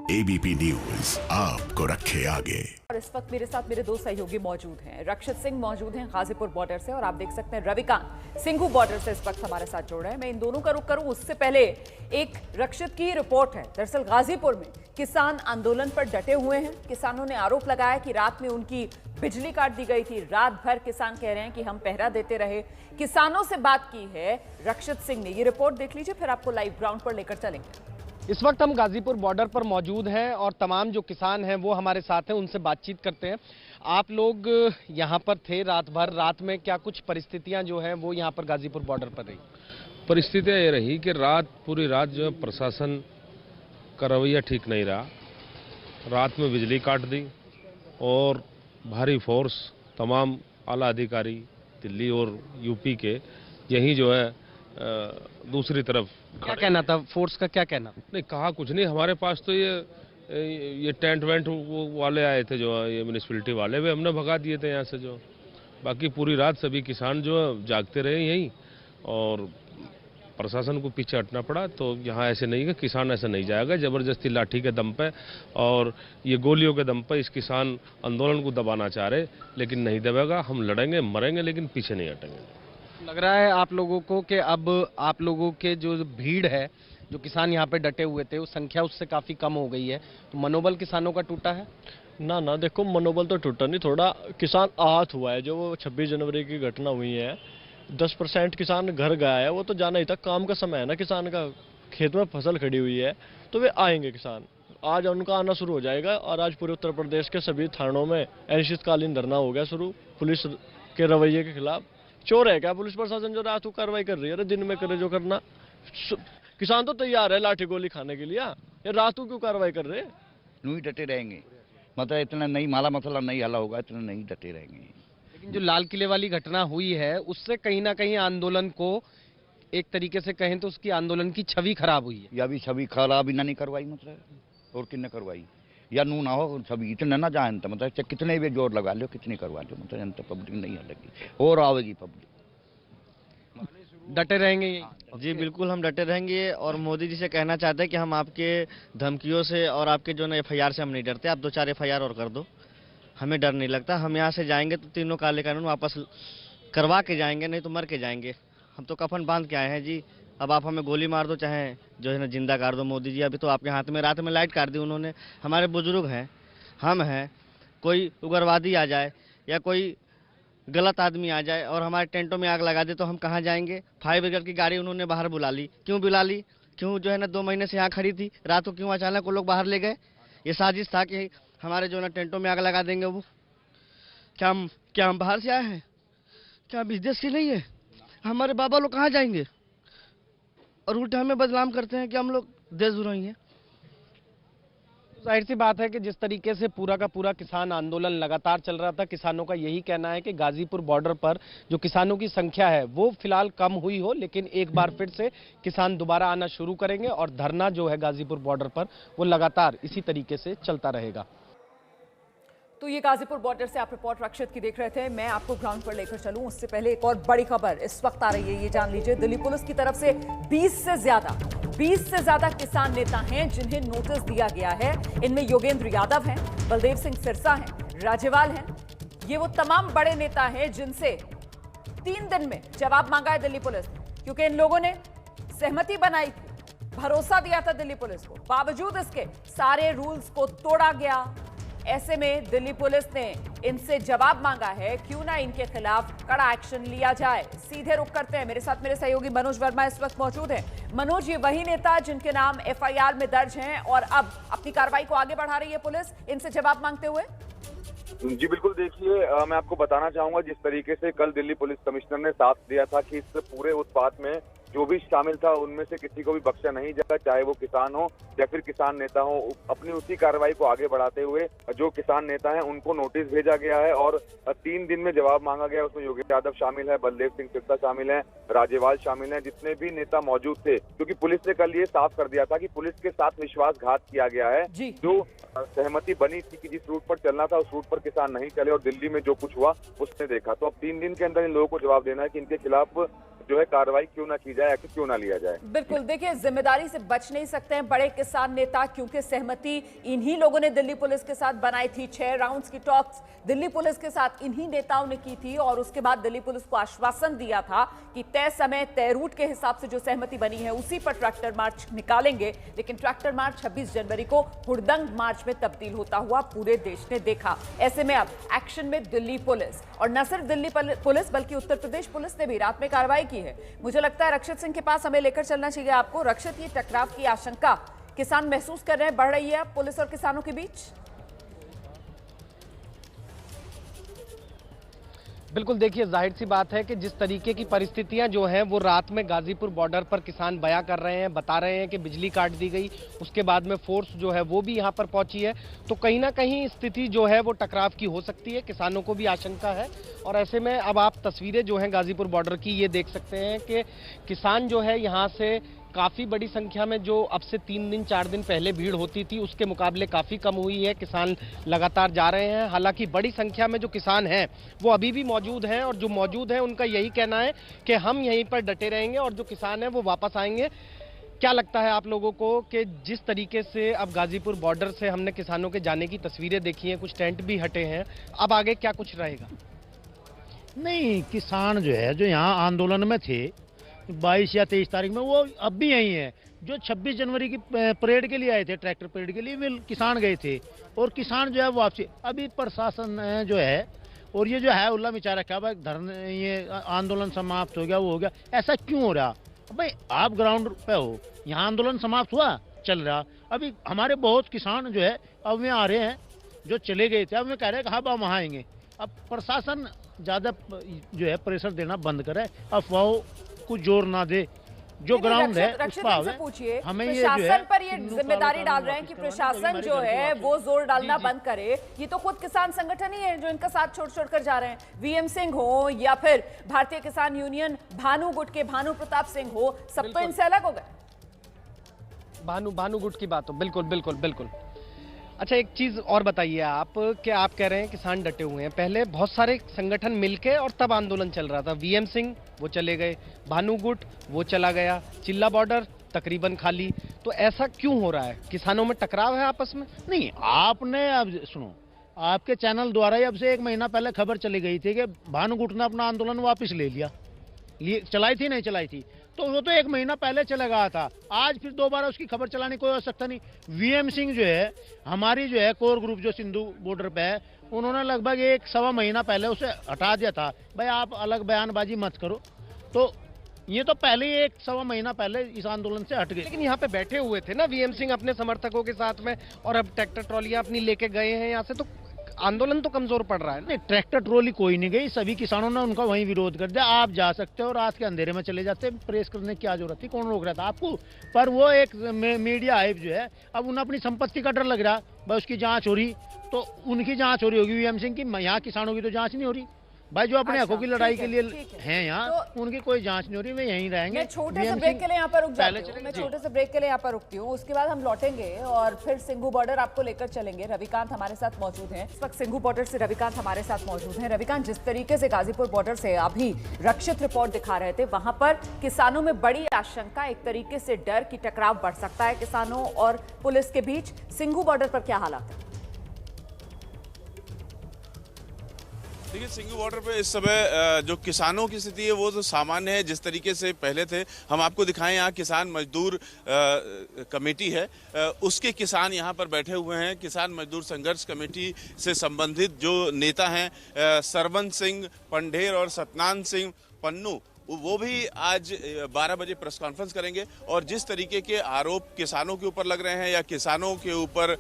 ABP news आपको रखे आगे। और इस वक्त मेरे साथ मेरे दो सहयोगी मौजूद हैं। रक्षित सिंह मौजूद हैं गाजीपुर बॉर्डर से, और आप देख सकते हैं रविकांत सिंघू बॉर्डर से इस वक्त हमारे साथ जुड़ रहे हैं। मैं इन दोनों का रुख करूं उससे पहले एक रक्षित की रिपोर्ट है। दरअसल गाजीपुर में किसान आंदोलन पर डटे हुए हैं। किसानों ने आरोप लगाया कि रात में उनकी बिजली काट दी गई थी। रात भर किसान कह रहे हैं कि हम पहरा देते रहे। किसानों से बात की है रक्षित सिंह ने। ये रिपोर्ट देख लीजिए, फिर आपको लाइव ग्राउंड पर लेकर चलेंगे। इस वक्त हम गाजीपुर बॉर्डर पर मौजूद हैं और तमाम जो किसान हैं वो हमारे साथ हैं, उनसे बातचीत करते हैं। आप लोग यहाँ पर थे रात भर, रात में क्या कुछ परिस्थितियाँ जो हैं वो यहाँ पर गाजीपुर बॉर्डर पर रही? परिस्थितियाँ ये रही कि पूरी रात जो है प्रशासन का रवैया ठीक नहीं रहा। रात में बिजली काट दी और भारी फोर्स तमाम आला अधिकारी दिल्ली और यूपी के यही जो है दूसरी तरफ। क्या कहना था फोर्स का, क्या कहना? नहीं कहा कुछ नहीं, हमारे पास तो ये टेंट वेंट वो वाले आए थे जो ये म्यूनिसिपैलिटी वाले, वे हमने भगा दिए थे यहाँ से। जो बाकी पूरी रात सभी किसान जो जागते रहे यहीं, और प्रशासन को पीछे हटना पड़ा। तो यहाँ ऐसे नहीं है, किसान ऐसे नहीं जाएगा जबरदस्ती लाठी के दम पे और ये गोलियों के दम पे। इस किसान आंदोलन को दबाना चाह रहे, लेकिन नहीं दबेगा। हम लड़ेंगे, मरेंगे, लेकिन पीछे नहीं हटेंगे। लग रहा है आप लोगों को कि अब आप लोगों के जो भीड़ है, जो किसान यहाँ पे डटे हुए थे, वो संख्या उससे काफी कम हो गई है, तो मनोबल किसानों का टूटा है? ना देखो, मनोबल तो टूटा नहीं, थोड़ा किसान आहत हुआ है। जो 26 जनवरी की घटना हुई है, 10% किसान घर गया है, वो तो जाना ही था। काम का समय है ना किसान का, खेत में फसल खड़ी हुई है, तो वे आएंगे किसान। आज उनका आना शुरू हो जाएगा। और आज पूरे उत्तर प्रदेश के सभी थानों में अनिश्चितकालीन धरना हो गया शुरू, पुलिस के रवैये के खिलाफ। चोर है क्या पुलिस प्रशासन जो रात को कार्रवाई कर रही है? अरे दिन में करे जो करना। किसान तो तैयार है लाठी गोली खाने के लिए, ये रात को क्यों कार्रवाई कर रहे हैं? नहीं डटे रहेंगे, मतलब इतना नहीं, माला मसला नहीं हला होगा, इतना नहीं डटे रहेंगे। लेकिन जो लाल किले वाली घटना हुई है, उससे कहीं ना कहीं आंदोलन को एक तरीके से कहें तो उसकी आंदोलन की छवि खराब हुई है। या भी छवि खराब इन्हें नहीं करवाई, मतलब और किन्ने करवाई? या नू ना हो छवि इतने ना जाए, मतलब कितने भी जोर लगा लो, कितनी करवा लो, मतलब जनता पब्लिक नहीं हलेगी और आवेगी पब्लिक। डटे रहेंगे यही? जी बिल्कुल, हम डटे रहेंगे। और मोदी जी से कहना चाहते हैं कि हम आपके धमकियों से और आपके जो ना FIR से हम नहीं डरते। आप 2-4 FIR और कर दो, हमें डर नहीं लगता। हम यहाँ से जाएंगे तो तीनों काले कानून वापस करवा के जाएंगे, नहीं तो मर के जाएंगे। हम तो कफन बांध के आए हैं जी। अब आप हमें गोली मार दो, चाहे जो है ना जिंदा कर दो। मोदी जी अभी तो आपके हाथ में, रात में लाइट काट दी उन्होंने। हमारे बुजुर्ग हैं, हम हैं, कोई उग्रवादी आ जाए या कोई गलत आदमी आ जाए और हमारे टेंटों में आग लगा दे तो हम कहाँ जाएंगे? फायर ब्रिगेड की गाड़ी उन्होंने बाहर बुला ली। क्यों बुला ली? क्यों जो है ना 2 महीने से यहाँ खड़ी थी, रात को क्यों अचानक वो लोग बाहर ले गए? ये साजिश था कि हमारे जो ना टेंटों में आग लगा देंगे। वो क्या हम बाहर से आए हैं? क्या विदेश की नहीं है? हमारे बाबा लोग कहाँ जाएंगे? और उल्टे हमें बदनाम करते हैं कि हम लोग देशद्रोही हैं। जाहिर सी बात है कि जिस तरीके से पूरा का पूरा किसान आंदोलन लगातार चल रहा था, किसानों का यही कहना है कि गाजीपुर बॉर्डर पर जो किसानों की संख्या है वो फिलहाल कम हुई हो, लेकिन एक बार फिर से किसान दोबारा आना शुरू करेंगे और धरना जो है गाजीपुर बॉर्डर पर वो लगातार इसी तरीके से चलता रहेगा। तो ये गाजीपुर बॉर्डर से आप रिपोर्ट रक्षित की देख रहे थे। मैं आपको ग्राउंड पर लेकर चलूं उससे पहले एक और बड़ी खबर इस वक्त आ रही है, ये जान लीजिए। दिल्ली पुलिस की तरफ से 20 से ज्यादा किसान नेता हैं जिन्हें नोटिस दिया गया है। इनमें योगेंद्र यादव हैं, बलदेव सिंह सिरसा हैं, राज्यपाल हैं। ये वो तमाम बड़े नेता हैं जिनसे 3 दिन में जवाब मांगा है दिल्ली पुलिस, क्योंकि इन लोगों ने सहमति बनाई थी, भरोसा दिया था दिल्ली पुलिस को। बावजूद इसके सारे रूल्स को तोड़ा गया। ऐसे में दिल्ली पुलिस ने इनसे जवाब मांगा है, क्यों ना इनके खिलाफ कड़ा एक्शन लिया जाए। सीधे रुख करते हैं, मेरे साथ मेरे सहयोगी मनोज वर्मा इस वक्त मौजूद हैं। मनोज, ये वही नेता जिनके नाम FIR में दर्ज हैं और अब अपनी कार्रवाई को आगे बढ़ा रही है पुलिस, इनसे जवाब मांगते हुए? जी बिल्कुल, देखिए मैं आपको बताना चाहूंगा, जिस तरीके से कल दिल्ली पुलिस कमिश्नर ने साफ दिया था कि इस पूरे उत्पात में जो भी शामिल था उनमें से किसी को भी बख्शा नहीं जाएगा, चाहे वो किसान हो या फिर किसान नेता हो। अपनी उसी कार्रवाई को आगे बढ़ाते हुए जो किसान नेता हैं उनको नोटिस भेजा गया है और 3 दिन में जवाब मांगा गया। उसमें योगेंद्र यादव शामिल है, बलदेव सिंह सिरसा शामिल है, राज्यपाल शामिल है, जितने भी नेता मौजूद थे। क्योंकि पुलिस ने कल ये साफ कर दिया था कि पुलिस के साथ विश्वासघात किया गया है। जो सहमति बनी थी कि जिस रूट पर चलना था उस रूट पर किसान नहीं चले और दिल्ली में जो कुछ हुआ उसने देखा। तो अब 3 दिन के अंदर इन लोगों को जवाब देना है कि इनके खिलाफ जो है कार्रवाई क्यों ना की जाए, एक्शन क्यों ना लिया जाए। बिल्कुल, देखिए जिम्मेदारी से बच नहीं सकते हैं बड़े किसान। किसान नेता, क्योंकि सहमति इन्हीं लोगों ने दिल्ली पुलिस के साथ बनाई थी। 6 राउंड्स की टॉक्स दिल्ली पुलिस के साथ इन्हीं नेताओं ने की थी और उसके बाद दिल्ली पुलिस को आश्वासन दिया था कि तय समय तय रूट के हिसाब से जो सहमति बनी है उसी पर ट्रैक्टर मार्च निकालेंगे। लेकिन ट्रैक्टर मार्च 26 जनवरी को हुड़दंग मार्च में तब्दील होता हुआ पूरे देश ने देखा। ऐसे में अब एक्शन में दिल्ली पुलिस, और न सिर्फ दिल्ली पुलिस बल्कि उत्तर प्रदेश पुलिस ने भी रात में कार्रवाई की है। मुझे लगता है रक्षित सिंह के पास हमें लेकर चलना चाहिए आपको। रक्षित, ये टकराव की आशंका किसान महसूस कर रहे हैं, बढ़ रही है पुलिस और किसानों के बीच? बिल्कुल, देखिए जाहिर सी बात है कि जिस तरीके की परिस्थितियां जो हैं वो रात में गाजीपुर बॉर्डर पर किसान बयां कर रहे हैं, बता रहे हैं कि बिजली काट दी गई, उसके बाद में फोर्स जो है वो भी यहां पर पहुंची है, तो कहीं ना कहीं स्थिति जो है वो टकराव की हो सकती है, किसानों को भी आशंका है। और ऐसे में अब आप तस्वीरें जो हैं गाजीपुर बॉर्डर की ये देख सकते हैं कि किसान जो है यहाँ से काफ़ी बड़ी संख्या में, जो अब से 3 दिन 4 दिन पहले भीड़ होती थी उसके मुकाबले काफ़ी कम हुई है। किसान लगातार जा रहे हैं, हालांकि बड़ी संख्या में जो किसान हैं वो अभी भी मौजूद हैं और जो मौजूद हैं उनका यही कहना है कि हम यहीं पर डटे रहेंगे और जो किसान हैं वो वापस आएंगे। क्या लगता है आप लोगों को कि जिस तरीके से अब गाजीपुर बॉर्डर से हमने किसानों के जाने की तस्वीरें देखी हैं, कुछ टेंट भी हटे हैं, अब आगे क्या कुछ रहेगा? नहीं, किसान जो है जो यहाँ आंदोलन में थे 22 या 23 तारीख में, वो अब भी यही है। जो 26 जनवरी की परेड के लिए आए थे, ट्रैक्टर परेड के लिए, वे किसान गए थे और किसान जो है वो वापसी। अभी प्रशासन जो है और ये जो है उल्ला मचा रखा, भाई धरने, ये आंदोलन समाप्त हो गया, वो हो गया, ऐसा क्यों हो रहा? भाई आप ग्राउंड पे हो, यहाँ आंदोलन समाप्त हुआ, चल रहा। अभी हमारे बहुत किसान जो है अब में आ रहे हैं, जो चले गए थे अब में कह रहे हैं कि हाँ वहाँ आएंगे। अब प्रशासन ज़्यादा जो है प्रेशर देना बंद करे, अफवाहों को जोर ना दे, जो ग्राउंड है उस पर पूछिए। हमें प्रशासन पर ये जिम्मेदारी डाल रहे हैं कि प्रशासन जो है वो जोर डालना बंद करे। ये तो खुद किसान संगठन ही है जो इनका साथ छोड़ कर जा रहे हैं। वीएम सिंह हो या फिर भारतीय किसान यूनियन भानु गुट के भानु प्रताप सिंह हो, सब तो इनसे अलग हो गए। भानु गुट की बात हो, बिल्कुल बिल्कुल बिल्कुल। अच्छा, एक चीज और बताइए आप कि आप कह रहे हैं किसान डटे हुए हैं, पहले बहुत सारे संगठन मिलके और तब आंदोलन चल रहा था। वीएम सिंह वो चले गए, भानु गुट वो चला गया, चिल्ला बॉर्डर तकरीबन खाली, तो ऐसा क्यों हो रहा है? किसानों में टकराव है आपस में? नहीं, आपने अब सुनो, आपके चैनल द्वारा ही अब से 1 महीना पहले खबर चली गई थी कि भानु गुट ने अपना आंदोलन वापस ले लिया। चलाई थी नहीं चलाई थी, तो वो तो 1 महीना पहले चला गया था। आज फिर दोबारा उसकी खबर चलाने कोई आवश्यकता नहीं। वीएम सिंह जो है हमारी जो है कोर ग्रुप जो सिंधु बॉर्डर पे है, उन्होंने लगभग 1-1.25 महीना पहले उसे हटा दिया था। भाई आप अलग बयानबाजी मत करो, तो ये तो पहले ही 1-1.25 महीना पहले इस आंदोलन से हट गए। लेकिन यहाँ पे बैठे हुए थे ना वीएम सिंह अपने समर्थकों के साथ में, और अब ट्रैक्टर ट्रॉलियां अपनी लेके गए हैं यहाँ से, तो आंदोलन तो कमजोर पड़ रहा है। नहीं, ट्रैक्टर ट्रॉली कोई नहीं गई, सभी किसानों ने उनका वहीं विरोध कर दिया। आप जा सकते हो, रात के अंधेरे में चले जाते, प्रेस करने की क्या जरूरत थी? कौन रोक रहा था आपको? पर वो एक मीडिया हाइप जो है, अब उन्हें अपनी संपत्ति का डर लग रहा, भाई उसकी जांच हो रही, तो उनकी जांच हो रही होगी वीएम सिंह की, यहाँ किसानों की तो जांच नहीं हो रही। भाई जो अपने हकों की लड़ाई के लिए हैं यहाँ, तो उनकी कोई जांच नहीं हो रही, वे यहीं रहेंगे। मैं छोटे से ब्रेक के लिए यहाँ पर रुक जाती हूँ, मैं छोटे से ब्रेक के लिए यहाँ पर रुकती हूँ, उसके बाद हम लौटेंगे और फिर सिंघू बॉर्डर आपको लेकर चलेंगे। रविकांत हमारे साथ मौजूद हैं इस वक्त, सिंघू बॉर्डर से रविकांत हमारे साथ मौजूद हैं। रविकांत, जिस तरीके से गाजीपुर बॉर्डर से अभी रक्षित रिपोर्ट दिखा रहे थे, वहां पर किसानों में बड़ी आशंका, एक तरीके से डर की टकराव बढ़ सकता है किसानों और पुलिस के बीच। सिंघू बॉर्डर पर क्या हालात है? देखिए, सिंघू बॉर्डर पे इस समय जो किसानों की स्थिति है वो तो सामान्य है, जिस तरीके से पहले थे। हम आपको दिखाएं, यहाँ किसान मजदूर कमेटी है, उसके किसान यहाँ पर बैठे हुए हैं। किसान मजदूर संघर्ष कमेटी से संबंधित जो नेता हैं सरवन सिंह पंढेर और सतनाम सिंह पन्नू, वो भी आज 12 बजे प्रेस कॉन्फ्रेंस करेंगे और जिस तरीके के आरोप किसानों के ऊपर लग रहे हैं या किसानों के ऊपर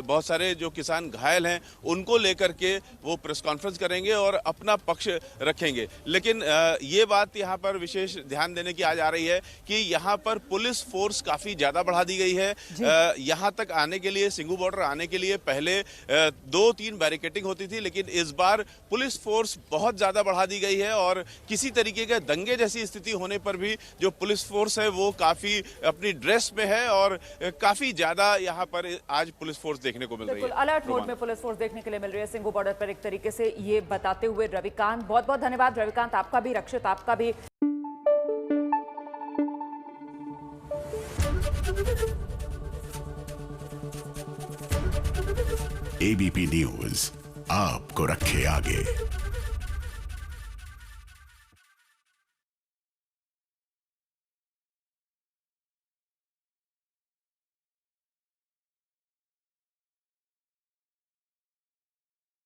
बहुत सारे जो किसान घायल हैं उनको लेकर के वो प्रेस कॉन्फ्रेंस करेंगे और अपना पक्ष रखेंगे। लेकिन ये बात यहाँ पर विशेष ध्यान देने की आज आ रही है कि यहाँ पर पुलिस फोर्स काफी ज्यादा बढ़ा दी गई है। यहाँ तक आने के लिए, सिंघू बॉर्डर आने के लिए पहले 2-3 बैरिकेडिंग होती थी, लेकिन इस बार पुलिस फोर्स बहुत ज्यादा बढ़ा दी गई है और किसी तरीके के दंगे जैसी स्थिति होने पर भी जो पुलिस फोर्स है वो काफी अपनी ड्रेस में है और काफी ज्यादा यहाँ पर आज पुलिस फोर्स देखने को मिल रही है। अलर्ट मोड में पुलिस फोर्स देखने के लिए मिल रही है सिंघू बॉर्डर पर, एक तरीके से ये बताते हुए रविकांत। बहुत बहुत धन्यवाद रविकांत, आपका भी, रक्षित आपका भी। एबीपी न्यूज आपको रखे आगे।